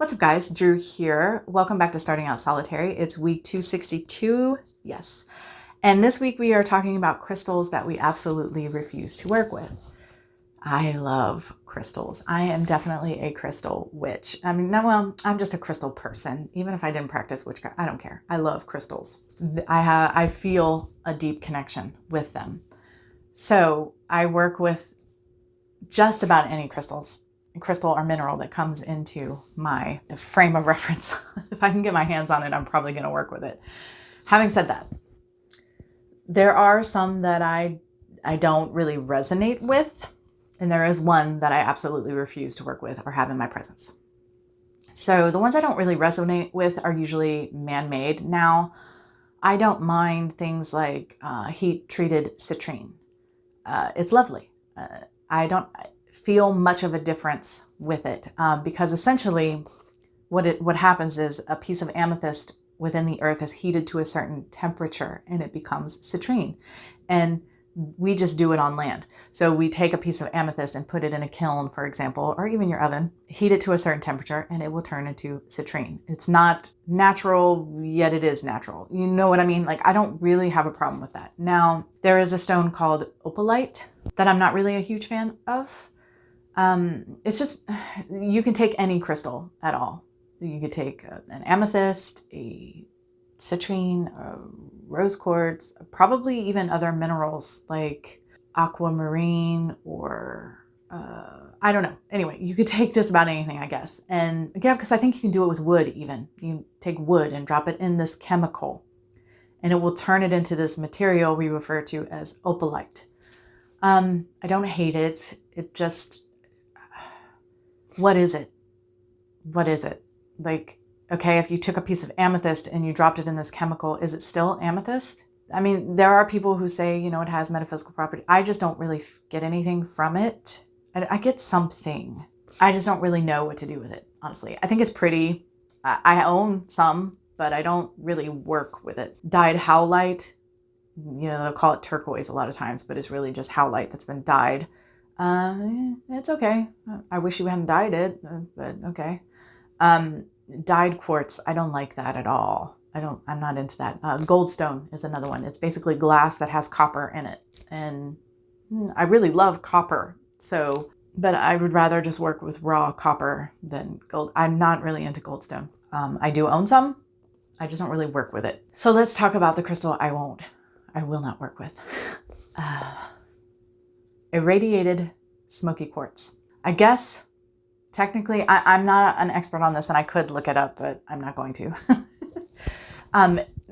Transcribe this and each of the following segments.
What's up guys, Drew here. Welcome back to Starting Out Solitary. It's week 262, yes. And this week we are talking about crystals that we absolutely refuse to work with. I love crystals. I am definitely a crystal witch. I'm just a crystal person. Even if I didn't practice witchcraft, I don't care. I love crystals. I feel a deep connection with them. So I work with just about any crystal or mineral that comes into my frame of reference. If I can get my hands on it, I'm probably going to work with it. Having said that, there are some that I don't really resonate with, and there is one that I absolutely refuse to work with or have in my presence. So the ones I don't really resonate with are usually man-made. Now, I don't mind things like heat-treated citrine. It's lovely. I don't feel much of a difference with it because essentially what happens is a piece of amethyst within the earth is heated to a certain temperature and it becomes citrine. And we just do it on land. So we take a piece of amethyst and put it in a kiln, for example, or even your oven, heat it to a certain temperature and it will turn into citrine. It's not natural, yet it is natural. You know what I mean? Like, I don't really have a problem with that. Now, there is a stone called opalite that I'm not really a huge fan of. It's just, you can take any crystal at all. You could take an amethyst, a citrine, a rose quartz, probably even other minerals like aquamarine or I don't know. Anyway, you could take just about anything, I guess. And yeah, because I think you can do it with wood even. You take wood and drop it in this chemical and it will turn it into this material we refer to as opalite. I don't hate it. It just, what is it? What is it? Like, okay, if you took a piece of amethyst and you dropped it in this chemical, is it still amethyst? I mean, there are people who say, you know, it has metaphysical property. I just don't really get anything from it. I get something. I just don't really know what to do with it, honestly. I think it's pretty. I own some, but I don't really work with it. Dyed howlite, you know, they'll call it turquoise a lot of times, but it's really just howlite that's been dyed. It's okay. I wish you hadn't dyed it, but okay. Dyed quartz, I don't like that at all. I'm not into that. Goldstone is another one. It's basically glass that has copper in it. And I really love copper. So, but I would rather just work with raw copper than gold. I'm not really into goldstone. I do own some. I just don't really work with it. So let's talk about the crystal I will not work with. Irradiated smoky quartz. I guess technically, I'm not an expert on this and I could look it up, but I'm not going to.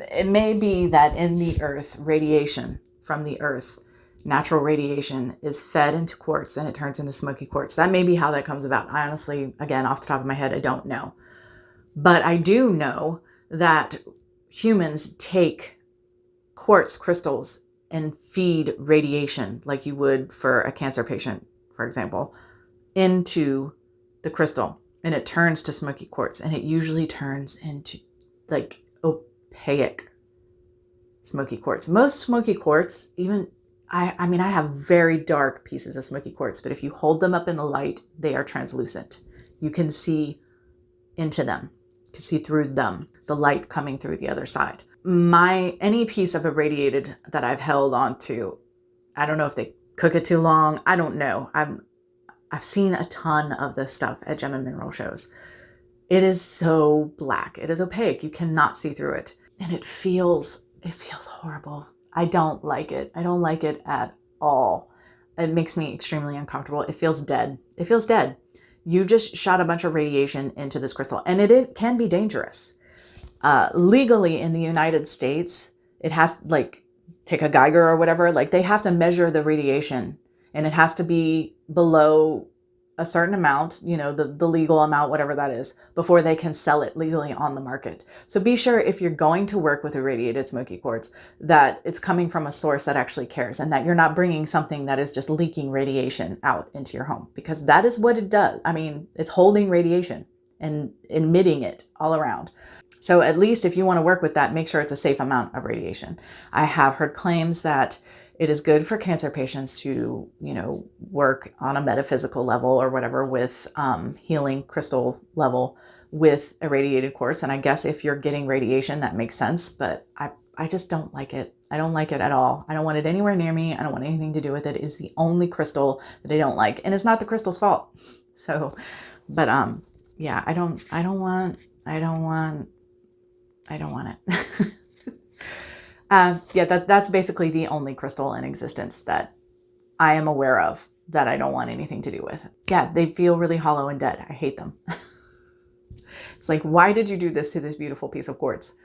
It may be that in the earth, radiation from the earth, natural radiation is fed into quartz and it turns into smoky quartz. That may be how that comes about. I honestly, again, off the top of my head, I don't know. But I do know that humans take quartz crystals and feed radiation like you would for a cancer patient, for example, into the crystal and it turns to smoky quartz, and it usually turns into like opaque smoky quartz. Most smoky quartz, even I mean, I have very dark pieces of smoky quartz, but if you hold them up in the light, they are translucent. You can see into them, you can see through them, the light coming through the other side. Any piece of irradiated that I've held onto, I don't know if they cook it too long. I don't know. I've seen a ton of this stuff at gem and mineral shows. It is so black. It is opaque. You cannot see through it. And it feels horrible. I don't like it. I don't like it at all. It makes me extremely uncomfortable. It feels dead. It feels dead. You just shot a bunch of radiation into this crystal, and it can be dangerous. Legally in the United States, it has, like, take a Geiger or whatever, like they have to measure the radiation and it has to be below a certain amount, you know, the legal amount, whatever that is, before they can sell it legally on the market. So be sure if you're going to work with irradiated smoky quartz that it's coming from a source that actually cares and that you're not bringing something that is just leaking radiation out into your home, because that is what it does. I mean, it's holding radiation and emitting it all around. So at least if you want to work with that, make sure it's a safe amount of radiation. I have heard claims that it is good for cancer patients to, you know, work on a metaphysical level or whatever with healing crystal level with irradiated quartz. And I guess if you're getting radiation, that makes sense, but I just don't like it. I don't like it at all. I don't want it anywhere near me. I don't want anything to do with it. It's the only crystal that I don't like. And it's not the crystal's fault. So, but yeah, I don't want it. Yeah, that's basically the only crystal in existence that I am aware of that I don't want anything to do with. Yeah, they feel really hollow and dead. I hate them. It's like, why did you do this to this beautiful piece of quartz?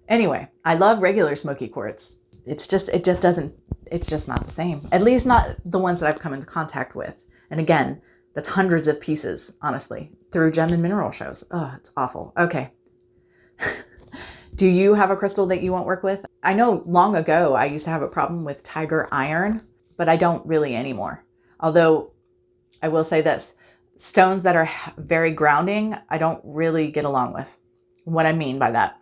Anyway, I love regular smoky quartz. It's just not the same. At least not the ones that I've come into contact with. And again, that's hundreds of pieces, honestly, through gem and mineral shows. Oh, it's awful. Okay. Do you have a crystal that you won't work with? I know long ago I used to have a problem with tiger iron, but I don't really anymore. Although I will say this, stones that are very grounding, I don't really get along with. What I mean by that,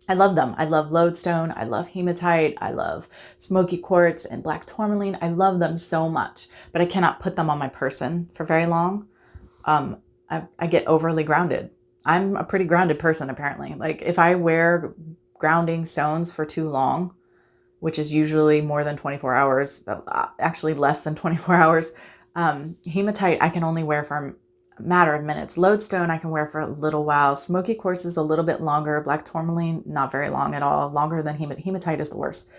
I love them. I love lodestone. I love hematite. I love smoky quartz and black tourmaline. I love them so much, but I cannot put them on my person for very long. I get overly grounded. I'm a pretty grounded person, apparently. Like if I wear grounding stones for too long, which is usually more than 24 hours, actually less than 24 hours, hematite I can only wear for a matter of minutes. Lodestone I can wear for a little while. Smoky quartz is a little bit longer. Black tourmaline, not very long at all. Longer than hematite is the worst.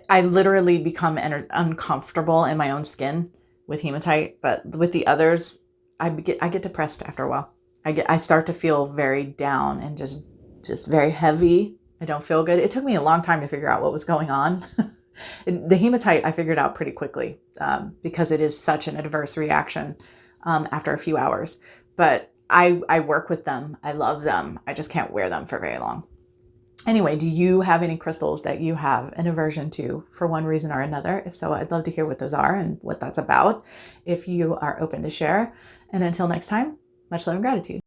I literally become uncomfortable in my own skin with hematite, but with the others, I get depressed after a while. I start to feel very down and just very heavy. I don't feel good. It took me a long time to figure out what was going on. The hematite I figured out pretty quickly because it is such an adverse reaction after a few hours. But I work with them. I love them. I just can't wear them for very long. Anyway, do you have any crystals that you have an aversion to for one reason or another? If so, I'd love to hear what those are and what that's about if you are open to share. And until next time, much love and gratitude.